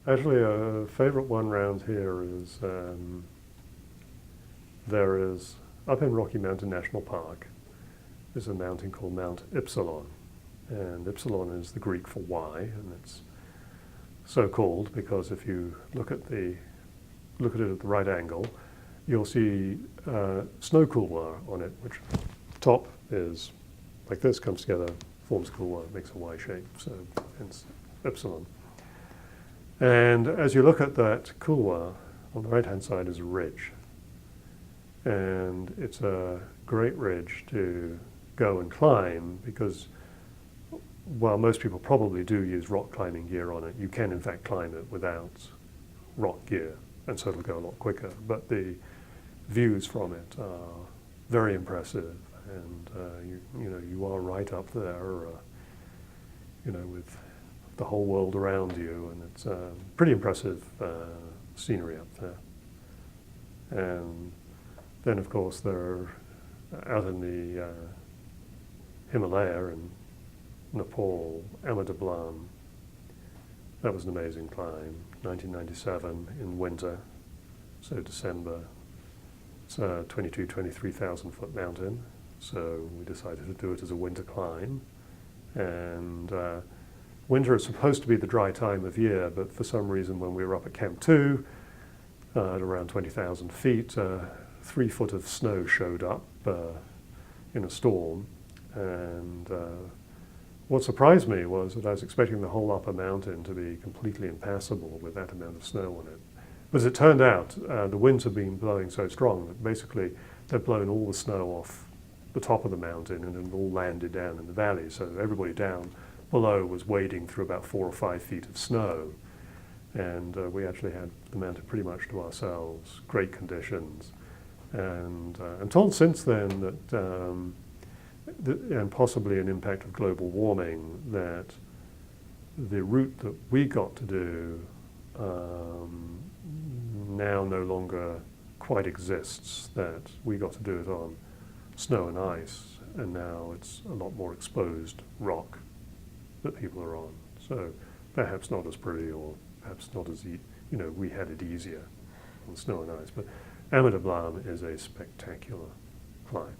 Actually, a favorite one round here is there is, up in Rocky Mountain National Park, is a mountain called Mount Ypsilon. And Ypsilon is the Greek for Y, and it's so called because if you look at it at the right angle, you'll see snow couloir on it, which top is like this, comes together, forms couloir, makes a Y shape, so hence Ypsilon. And as you look at that couloir, on the right-hand side is a ridge. And it's a great ridge to go and climb because while most people probably do use rock climbing gear on it, you can in fact climb it without rock gear, and so it'll go a lot quicker. But the views from it are very impressive, and you are right up there, with the whole world around you, and it's pretty impressive scenery up there. And then, of course, they're out in the Himalaya and Nepal, Ama Dablam. That was an amazing climb, 1997 in winter, so December. It's a 23,000 foot mountain, so we decided to do it as a winter climb. And winter is supposed to be the dry time of year, but for some reason when we were up at Camp 2, at around 20,000 feet, 3 foot of snow showed up in a storm. And what surprised me was that I was expecting the whole upper mountain to be completely impassable with that amount of snow on it. But as it turned out, the winds had been blowing so strong that basically they'd blown all the snow off the top of the mountain and it all landed down in the valley. So everybody down below was wading through about 4 or 5 feet of snow. And we actually had the mountain pretty much to ourselves, great conditions. And I'm told since then that and possibly an impact of global warming, that the route that we got to do now no longer quite exists, that we got to do it on snow and ice, and now it's a lot more exposed rock that people are on. So perhaps not as pretty, or perhaps not as, we had it easier on snow and ice. But Ama Dablam is a spectacular climb.